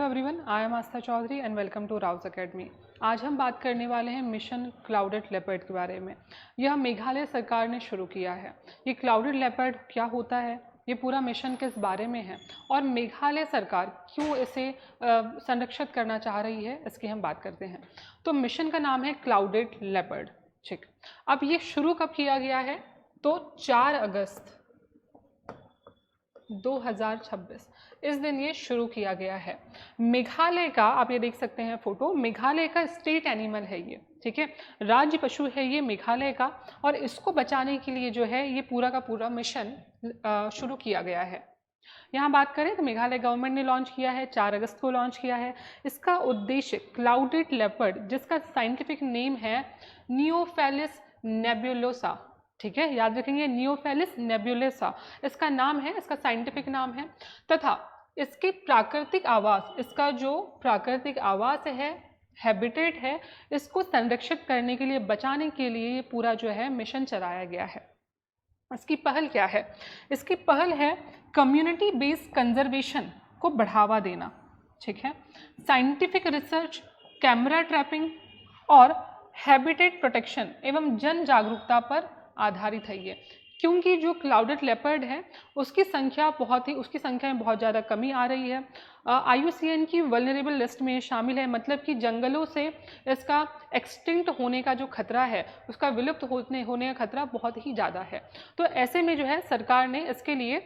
Hello everyone, I am Aastha Chaudhary and welcome to Rau's academy. आज हम बात करने वाले हैं मिशन क्लाउडेड लेपर्ड के बारे में। यह मेघालय सरकार ने शुरू किया है। ये क्लाउडेड लेपर्ड क्या होता है, ये पूरा मिशन किस बारे में है और मेघालय सरकार क्यों इसे संरक्षित करना चाह रही है, इसकी हम बात करते हैं। तो मिशन का नाम है क्लाउडेड लेपर्ड। ठीक, अब ये शुरू कब किया गया है? तो 4 अगस्त 2026 इस दिन ये शुरू किया गया है। मेघालय का, आप ये देख सकते हैं फोटो, मेघालय का स्टेट एनिमल है ये, ठीक है, राज्य पशु है ये मेघालय का, और इसको बचाने के लिए जो है ये पूरा का पूरा मिशन शुरू किया गया है। यहाँ बात करें तो मेघालय गवर्नमेंट ने लॉन्च किया है, 4 अगस्त को लॉन्च किया है। इसका उद्देश्य क्लाउडेड लेपर्ड, जिसका साइंटिफिक नेम है नियोफेलिस नेबुलोसा, ठीक है, याद रखेंगे, नियोफेलिस नेबुलोसा इसका नाम है, इसका साइंटिफिक नाम है, तथा इसके प्राकृतिक आवास, इसका जो प्राकृतिक आवास है, हैबिटेट है, इसको संरक्षित करने के लिए, बचाने के लिए ये पूरा जो है मिशन चलाया गया है। इसकी पहल क्या है? इसकी पहल है कम्युनिटी बेस्ड कंजर्वेशन को बढ़ावा देना, ठीक है, साइंटिफिक रिसर्च, कैमरा ट्रैपिंग और हैबिटेट प्रोटेक्शन एवं जन जागरूकता पर आधारित है ये। क्योंकि जो क्लाउडेड लेपर्ड है उसकी संख्या में बहुत ज़्यादा कमी आ रही है। IUCN की वल्नरेबल लिस्ट में शामिल है, मतलब कि जंगलों से इसका एक्सटिंक्ट होने का जो खतरा है, उसका विलुप्त होने का खतरा बहुत ही ज़्यादा है। तो ऐसे में जो है सरकार ने इसके लिए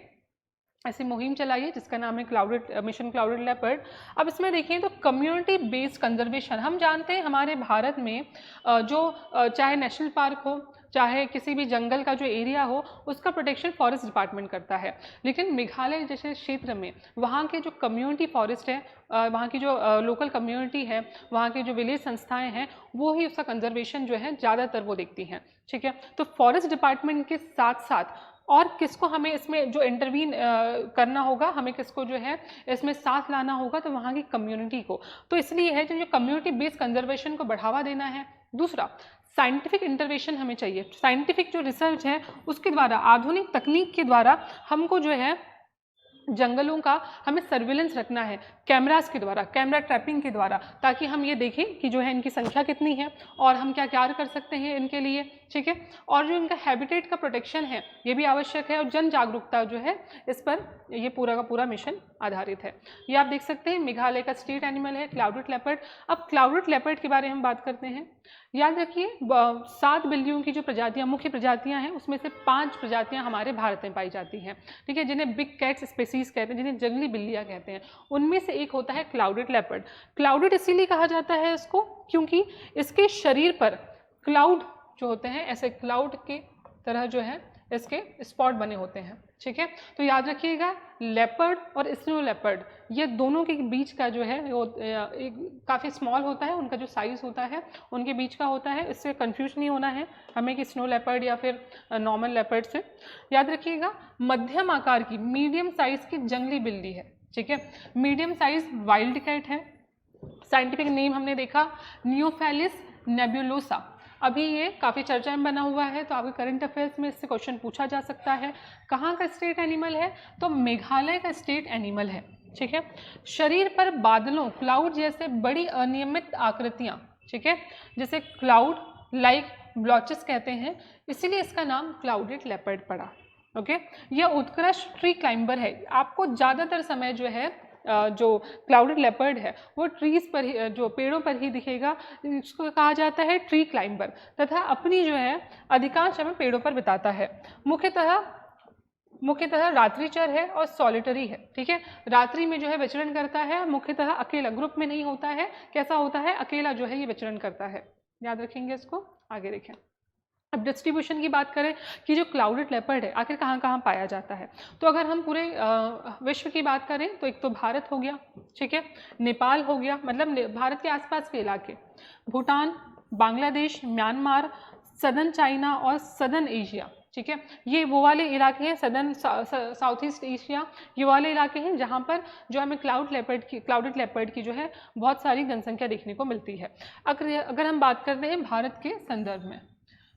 ऐसी मुहिम चलाई है जिसका नाम है मिशन क्लाउडेड लेपर्ड। अब इसमें देखिए तो कम्युनिटी बेस्ड कंजर्वेशन, हम जानते हैं हमारे भारत में जो चाहे नेशनल पार्क हो, चाहे किसी भी जंगल का जो एरिया हो, उसका प्रोटेक्शन फॉरेस्ट डिपार्टमेंट करता है। लेकिन मेघालय जैसे क्षेत्र में वहाँ के जो कम्युनिटी फॉरेस्ट है, वहाँ की जो लोकल कम्युनिटी है, वहाँ के जो विलेज संस्थाएं हैं, वो ही उसका कंजर्वेशन जो है ज़्यादातर वो देखती हैं, ठीक है। तो फॉरेस्ट डिपार्टमेंट के साथ साथ और किसको हमें इसमें जो इंटरवीन करना होगा, हमें किसको जो है इसमें साथ लाना होगा, तो वहाँ की कम्युनिटी को। तो इसलिए है जो कम्युनिटी बेस्ड कंजर्वेशन को बढ़ावा देना है। दूसरा, साइंटिफिक इंटरवेंशन हमें चाहिए। साइंटिफिक जो रिसर्च है उसके द्वारा, आधुनिक तकनीक के द्वारा हमको जो है जंगलों का हमें सर्विलेंस रखना है, कैमरास के द्वारा, कैमरा ट्रैपिंग के द्वारा, ताकि हम ये देखें कि जो है इनकी संख्या कितनी है और हम क्या क्या कर सकते हैं इनके लिए, ठीक है। और जो इनका हैबिटेट का प्रोटेक्शन है ये भी आवश्यक है, और जन जागरूकता जो है इस पर ये पूरा का पूरा मिशन आधारित है। ये आप देख सकते हैं मेघालय का स्टेट एनिमल है क्लाउडेड लेपर्ड। अब क्लाउडेड लेपर्ड के बारे में हम बात करते हैं। याद रखिए 7 बिल्लियों की जो प्रजातियां, मुख्य प्रजातियां हैं, उसमें से 5 प्रजातियां हमारे भारत में पाई जाती हैं, ठीक है, जिन्हें बिग कैट्स स्पेसीज कहते हैं, जिन्हें जंगली बिल्लियां कहते हैं। उनमें से एक होता है क्लाउडेड लेपर्ड। क्लाउडेड इसीलिए कहा जाता है इसको क्योंकि इसके शरीर पर क्लाउड जो होते हैं, ऐसे क्लाउड की तरह जो है इसके स्पॉट बने होते हैं, ठीक है। तो याद रखिएगा लेपर्ड और स्नो लेपर्ड, ये दोनों के बीच का जो है वो काफ़ी स्मॉल होता है, उनका जो साइज़ होता है उनके बीच का होता है। इससे कंफ्यूज नहीं होना है हमें कि स्नो लेपर्ड या फिर नॉर्मल लेपर्ड से। याद रखिएगा मध्यम आकार की, मीडियम साइज़ की जंगली बिल्ली है, ठीक है, मीडियम साइज वाइल्ड कैट है। साइंटिफिक नेम हमने देखा नियोफेलिस नेबुलोसा। अभी ये काफ़ी चर्चा में बना हुआ है, तो आपके करंट अफेयर्स में इससे क्वेश्चन पूछा जा सकता है। कहाँ का स्टेट एनिमल है? तो मेघालय का स्टेट एनिमल है, ठीक है। शरीर पर बादलों, क्लाउड जैसे बड़ी अनियमित आकृतियाँ, ठीक है, जैसे क्लाउड लाइक ब्लॉचेस कहते हैं, इसीलिए इसका नाम क्लाउडेड लेपर्ड पड़ा। ओके, यह उत्कृष्ट ट्री क्लाइंबर है। आपको ज़्यादातर समय जो है जो क्लाउडेड लेपर्ड है वो ट्रीज पर ही, जो पेड़ों पर ही दिखेगा। इसको कहा जाता है ट्री क्लाइंबर, तथा अपनी जो है अधिकांश समय पेड़ों पर बिताता है। मुख्यतः रात्रिचर है और सॉलिटरी है, ठीक है, रात्रि में जो है विचरण करता है, मुख्यतः अकेला, ग्रुप में नहीं होता है। कैसा होता है? अकेला जो है ये विचरण करता है। याद रखेंगे इसको। आगे देखें, अब डिस्ट्रीब्यूशन की बात करें कि जो क्लाउडेड लेपर्ड है आखिर कहाँ कहाँ पाया जाता है, तो अगर हम पूरे विश्व की बात करें तो एक तो भारत हो गया, ठीक है, नेपाल हो गया, मतलब भारत के आसपास के इलाके, Bhutan, Bangladesh, Myanmar, southern China और सदर्न एशिया, ठीक है, ये वो वाले इलाके हैं, सदर्न साउथ ईस्ट एशिया, ये वाले इलाके हैं जहाँ पर जो हमें क्लाउडेड लेपर्ड की जो है बहुत सारी जनसंख्या देखने को मिलती है। अगर हम बात करते हैं भारत के संदर्भ में,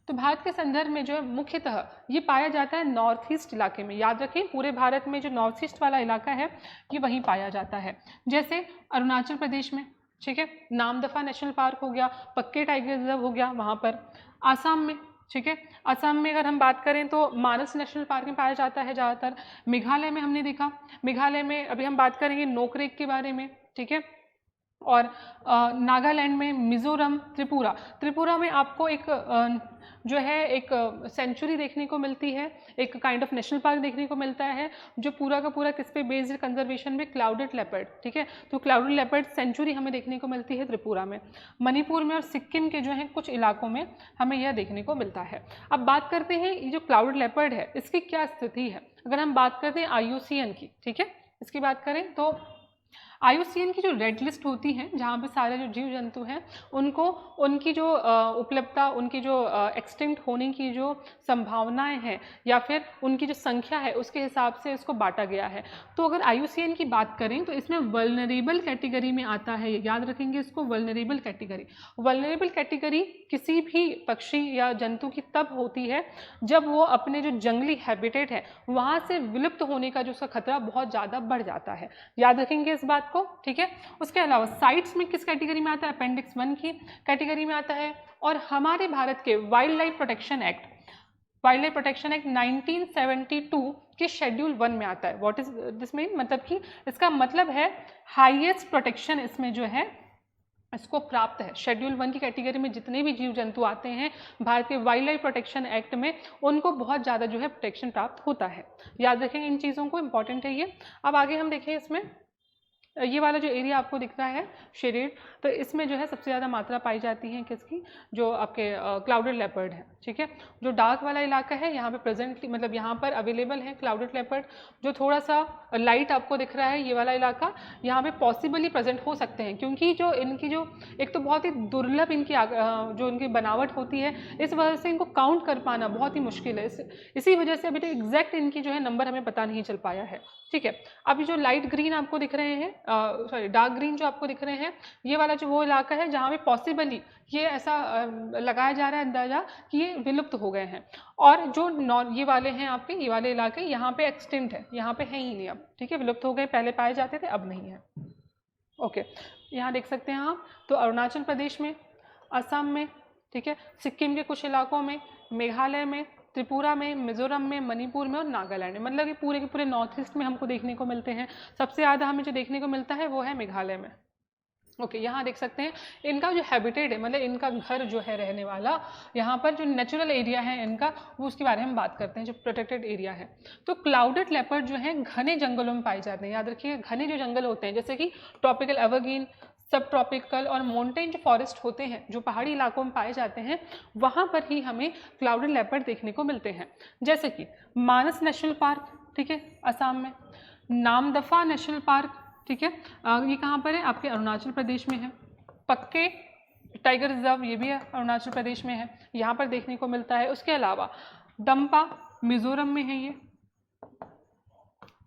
तो भारत के संदर्भ में जो है मुख्यतः ये पाया जाता है नॉर्थ ईस्ट इलाके में। याद रखें पूरे भारत में जो नॉर्थ ईस्ट वाला इलाका है ये वहीं पाया जाता है। जैसे अरुणाचल प्रदेश में, ठीक है, नामदफा नेशनल पार्क हो गया, पक्के टाइगर रिजर्व हो गया वहाँ पर। आसाम में, ठीक है, असम में अगर हम बात करें तो मानस नेशनल पार्क में पाया जाता है ज़्यादातर। मेघालय में हमने देखा, मेघालय में अभी हम बात करेंगे नोकरेक के बारे में, ठीक है। और नागालैंड में, मिज़ोरम, त्रिपुरा, त्रिपुरा में आपको एक जो है एक सेंचुरी देखने को मिलती है, एक काइंड ऑफ नेशनल पार्क देखने को मिलता है जो पूरा का पूरा किस पे बेस्ड कंजर्वेशन में, क्लाउडेड लेपर्ड, ठीक है। तो क्लाउडेड लेपर्ड सेंचुरी हमें देखने को मिलती है त्रिपुरा में। मणिपुर में और सिक्किम के जो है कुछ इलाकों में हमें यह देखने को मिलता है। अब बात करते हैं ये जो क्लाउडेड लेपर्ड है इसकी क्या स्थिति है। अगर हम बात करते हैं IUCN की, ठीक है, इसकी बात करें तो IUCN की जो रेड लिस्ट होती है जहाँ पे सारे जो जीव जंतु हैं उनको उनकी जो उपलब्धता, उनकी जो एक्सटिंक्ट होने की जो संभावनाएं हैं या फिर उनकी जो संख्या है उसके हिसाब से इसको बांटा गया है। तो अगर IUCN की बात करें तो इसमें वल्नरेबल कैटेगरी में आता है, याद रखेंगे इसको, वल्नरेबल कैटेगरी। वल्नरेबल कैटेगरी किसी भी पक्षी या जंतु की तब होती है जब वो अपने जो जंगली हैबिटेट है वहाँ से विलुप्त होने का जो उसका खतरा बहुत ज़्यादा बढ़ जाता है, याद रखेंगे इस बात को, ठीक है। उसके अलावा साइट्स में किस कैटेगरी में आता है, अपेंडिक्स 1 की कैटेगरी में आता है। और हमारे भारत के वाइल्ड लाइफ प्रोटेक्शन एक्ट 1972 के शेड्यूल 1 में आता है। व्हाट इज दिस मीन, मतलब कि इसका मतलब है हाईएस्ट प्रोटेक्शन इसमें जो है इसको प्राप्त है। शेड्यूल 1 की कैटेगरी में जितने भी जीव जंतु आते हैं भारत के वाइल्ड लाइफ प्रोटेक्शन एक्ट में उनको बहुत ज़्यादा जो है प्रोटेक्शन प्राप्त होता है, याद रखेंगे इन चीज़ों को, इंपॉर्टेंट है ये। अब आगे हम देखें, इसमें ये वाला जो एरिया आपको दिख रहा है शेडेड, तो इसमें जो है सबसे ज़्यादा मात्रा पाई जाती है किसकी, जो आपके क्लाउडेड लेपर्ड है, ठीक है। जो डार्क वाला इलाका है यहाँ पे प्रेजेंटली, मतलब यहाँ पर अवेलेबल है क्लाउडेड लेपर्ड। जो थोड़ा सा लाइट आपको दिख रहा है ये वाला इलाका, यहाँ पे पॉसिबली प्रेजेंट हो सकते हैं क्योंकि जो इनकी जो एक तो बहुत ही दुर्लभ इनकी जो इनकी बनावट होती है, इस वजह से इनको काउंट कर पाना बहुत ही मुश्किल है। इसी वजह से अभी तक एग्जैक्ट इनकी जो है नंबर हमें पता नहीं चल पाया है, ठीक है। अभी जो लाइट ग्रीन आपको दिख रहे हैं, सॉरी डार्क ग्रीन जो आपको दिख रहे हैं, ये वाला जो वो इलाका है जहाँ पे पॉसिबली ये ऐसा लगाया जा रहा है अंदाजा कि ये विलुप्त हो गए हैं। और जो ये वाले हैं आपके, ये वाले इलाके यहाँ पे एक्सटिंक्ट है, यहाँ पे है ही नहीं अब, ठीक है, विलुप्त हो गए, पहले पाए जाते थे अब नहीं है। ओके, यहाँ देख सकते हैं आप, तो अरुणाचल प्रदेश में, असम में, ठीक है, सिक्किम के कुछ इलाकों में, मेघालय में, त्रिपुरा में, मिजोरम में, मणिपुर में और नागालैंड में, मतलब कि पूरे के पूरे नॉर्थ ईस्ट में हमको देखने को मिलते हैं। सबसे ज़्यादा हमें जो देखने को मिलता है वो है मेघालय में। ओके, यहाँ देख सकते हैं इनका जो हैबिटेट है, मतलब इनका घर जो है रहने वाला, यहाँ पर जो नेचुरल एरिया है इनका, वो उसके बारे में बात करते हैं, जो प्रोटेक्टेड एरिया है। तो क्लाउडेड लेपर्ड जो है घने जंगलों में पाए जाते हैं, याद रखिए घने जो जंगल होते हैं जैसे कि ट्रॉपिकल एवरग्रीन, सब ट्रॉपिकल और माउंटेन जो फॉरेस्ट होते हैं जो पहाड़ी इलाकों में पाए जाते हैं, वहाँ पर ही हमें क्लाउडेड लेपर्ड देखने को मिलते हैं। जैसे कि मानस नेशनल पार्क, ठीक है, असम में, नामदफा नेशनल पार्क, ठीक है, ये कहाँ पर है, आपके अरुणाचल प्रदेश में है। पक्के टाइगर रिजर्व, ये भी अरुणाचल प्रदेश में है, यहाँ पर देखने को मिलता है। उसके अलावा डम्पा मिजोरम में है ये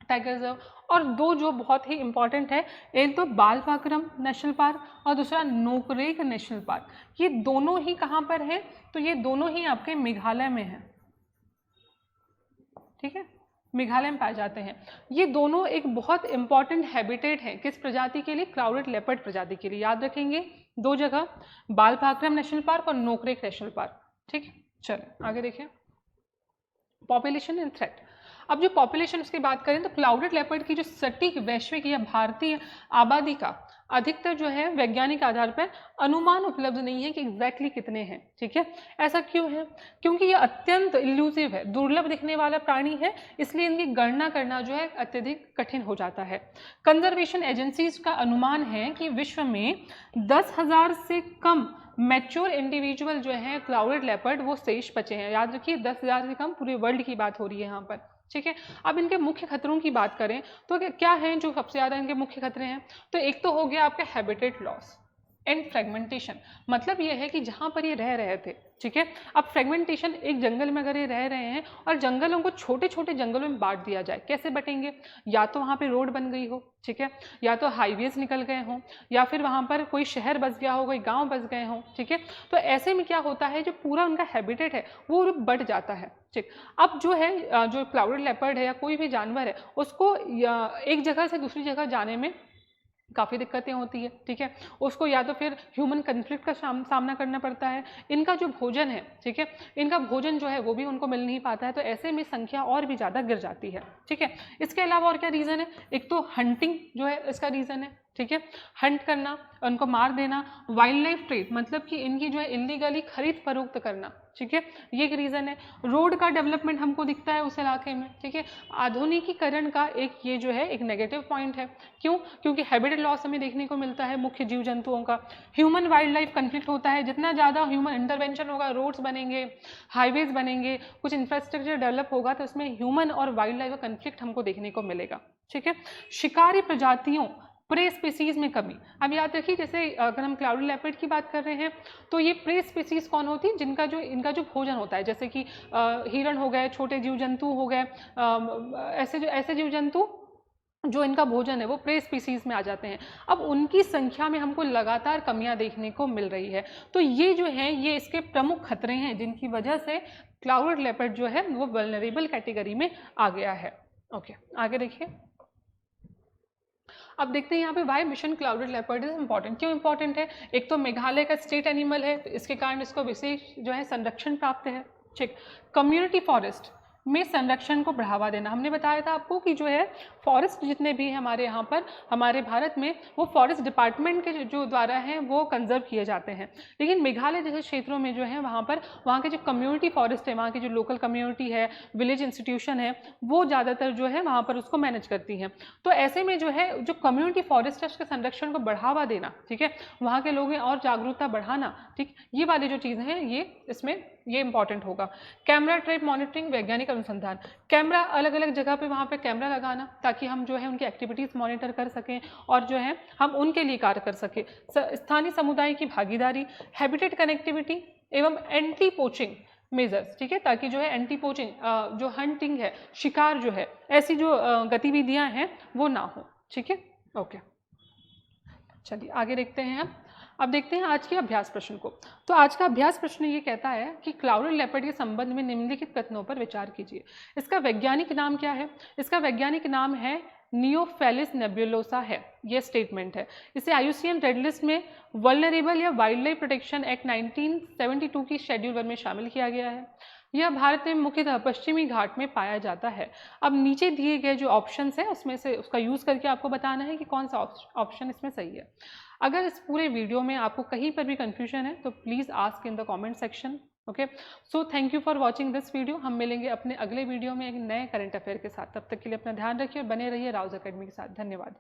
टाइगर रिजर्व। और दो जो बहुत ही इंपॉर्टेंट है, एक तो बालपाक्रम नेशनल पार्क और दूसरा नोकरेक नेशनल पार्क। ये दोनों ही कहाँ पर है, तो ये दोनों ही आपके मेघालय में है, ठीक है, मेघालय में पाए जाते हैं। ये दोनों एक बहुत इंपॉर्टेंट हैबिटेट है किस प्रजाति के लिए, क्लाउडेड लेपर्ड प्रजाति के लिए, याद रखेंगे दो जगह, बालपाक्रम नेशनल पार्क और नोकरेक नेशनल पार्क, ठीक है। चलो आगे देखें, पॉपुलेशन एंड थ्रेट। अब जो पॉपुलेशन उसकी बात करें तो क्लाउडेड लेपर्ड की जो सटीक वैश्विक या भारतीय आबादी का अधिकतर जो है वैज्ञानिक आधार पर अनुमान उपलब्ध नहीं है कि एग्जैक्टली कितने हैं, ठीक है। ऐसा क्यों है, क्योंकि ये अत्यंत इल्यूसिव है, दुर्लभ दिखने वाला प्राणी है, इसलिए इनकी गणना करना जो है अत्यधिक कठिन हो जाता है। कंजर्वेशन एजेंसीज का अनुमान है कि विश्व में 10,000 से कम मैच्योर इंडिविजुअल जो है क्लाउडेड लेपर्ड वो शेष बचे हैं। याद रखिए 10,000 से कम, पूरे वर्ल्ड की बात हो रही है यहाँ पर, ठीक है। अब इनके मुख्य खतरों की बात करें तो क्या हैं जो सबसे ज़्यादा इनके मुख्य खतरे हैं, तो एक तो हो गया आपका हैबिटेट लॉस, एंड फ्रेगमेंटेशन, मतलब ये है कि जहाँ पर ये रह रहे थे, ठीक है, अब फ्रेगमेंटेशन, एक जंगल में अगर ये रह रहे हैं और जंगलों को छोटे छोटे जंगलों में बांट दिया जाए, कैसे बटेंगे? या तो वहाँ पे रोड बन गई हो, ठीक है, या तो हाईवेज निकल गए हों, या फिर वहाँ पर कोई शहर बस गया हो, कोई गाँव बस गए हों, ठीक है। तो ऐसे में क्या होता है, जो पूरा उनका हैबिटेट है वो बढ़ जाता है, ठीक। अब जो है जो क्लाउडेड लेपर्ड है या कोई भी जानवर है, उसको एक जगह से दूसरी जगह जाने में काफ़ी दिक्कतें होती है, ठीक है। उसको या तो फिर ह्यूमन कन्फ्लिक्ट का सामना करना पड़ता है, इनका जो भोजन है, ठीक है, इनका भोजन जो है वो भी उनको मिल नहीं पाता है, तो ऐसे में संख्या और भी ज़्यादा गिर जाती है, ठीक है। इसके अलावा और क्या रीज़न है? एक तो हंटिंग जो है इसका रीज़न है, ठीक है, हंट करना, उनको मार देना, वाइल्ड लाइफ ट्रेड, मतलब कि इनकी जो है इलीगली खरीद फरोख्त करना, ठीक है, ये एक रीज़न है। रोड का डेवलपमेंट हमको दिखता है उस इलाके में, ठीक है। आधुनिकीकरण का एक ये जो है एक नेगेटिव पॉइंट है, क्यों? क्योंकि हैबिटेट लॉस हमें देखने को मिलता है मुख्य जीव जंतुओं का। ह्यूमन वाइल्ड लाइफ कन्फ्लिक्ट होता है, जितना ज़्यादा ह्यूमन इंटरवेंशन होगा, रोड्स बनेंगे, हाईवेज बनेंगे, कुछ इंफ्रास्ट्रक्चर डेवलप होगा, तो इसमें ह्यूमन और वाइल्ड लाइफ का कन्फ्लिक्ट हमको देखने को मिलेगा, ठीक है। शिकारी प्रजातियों, प्रे स्पीसीज में कमी। अब याद रखिए, जैसे अगर हम क्लाउडेड लेपर्ड की बात कर रहे हैं, तो ये प्रे स्पीसीज कौन होती है? जिनका जो इनका जो भोजन होता है, जैसे कि हिरण हो गए, छोटे जीव जंतु हो गए, ऐसे जीव जंतु जो इनका भोजन है वो प्रे स्पीसीज में आ जाते हैं। अब उनकी संख्या में हमको लगातार कमियां देखने को मिल रही है, तो ये जो है ये इसके प्रमुख खतरे हैं, जिनकी वजह से क्लाउडेड लेपर्ड जो है वो वल्नरेबल कैटेगरी में आ गया है। ओके, आगे देखिए। अब देखते हैं यहाँ पे why mission clouded leopard is important. क्यों इंपॉर्टेंट है? एक तो मेघालय का स्टेट एनिमल है, तो इसके कारण इसको विशेष जो है संरक्षण प्राप्त है, ठीक। कम्युनिटी फॉरेस्ट में संरक्षण को बढ़ावा देना, हमने बताया था आपको कि जो है फॉरेस्ट जितने भी हैं हमारे यहाँ पर, हमारे भारत में, वो फॉरेस्ट डिपार्टमेंट के जो द्वारा हैं वो कंजर्व किए जाते हैं, लेकिन मेघालय जैसे क्षेत्रों में जो है वहाँ पर वहाँ के जो कम्युनिटी फॉरेस्ट है, वहाँ की जो लोकल कम्युनिटी है, विलेज इंस्टीट्यूशन है, वो ज़्यादातर जो है वहाँ पर उसको मैनेज करती हैं। तो ऐसे में जो है जो कम्युनिटी फॉरेस्ट है उसके संरक्षण को बढ़ावा देना, ठीक है, वहाँ के लोगों और जागरूकता बढ़ाना, ठीक, ये वाली जो चीज़ें हैं ये इसमें ये इंपॉर्टेंट होगा। कैमरा ट्रैप मॉनिटरिंग, वैज्ञानिक अनुसंधान, कैमरा अलग अलग जगह पे वहाँ पे कैमरा लगाना, ताकि हम जो है उनकी एक्टिविटीज़ मॉनिटर कर सकें और जो है हम उनके लिए कार्य कर सकें। स्थानीय समुदाय की भागीदारी, हैबिटेट कनेक्टिविटी एवं एंटी पोचिंग मेजर्स, ठीक है, ताकि जो है एंटी पोचिंग जो हंटिंग है, शिकार जो है, ऐसी जो गतिविधियाँ हैं वो ना हो, ठीक है। ओके, चलिए आगे देखते हैं हम। अब देखते हैं आज के अभ्यास प्रश्न को। तो आज का अभ्यास प्रश्न ये कहता है कि क्लाउडेड लेपर्ड के संबंध में निम्नलिखित कथनों पर विचार कीजिए। इसका वैज्ञानिक नाम क्या है? इसका वैज्ञानिक नाम है नियोफेलिस नेबुलोसा है, ये स्टेटमेंट है। इसे IUCN रेड लिस्ट में वल्नरेबल या वाइल्ड लाइफ प्रोटेक्शन एक्ट 1972 की शेड्यूल 1 में शामिल किया गया है। यह भारत में मुख्यतः पश्चिमी घाट में पाया जाता है। अब नीचे दिए गए जो ऑप्शंस हैं उसमें से उसका यूज़ करके आपको बताना है कि कौन सा ऑप्शन इसमें सही है। अगर इस पूरे वीडियो में आपको कहीं पर भी कंफ्यूजन है तो please ask in the comment section. Okay, so thank you for watching this video. हम मिलेंगे अपने अगले वीडियो में एक नए करंट अफेयर के साथ। तब तक के लिए अपना ध्यान रखिए और बने रहिए राउज अकेडमी के साथ। धन्यवाद।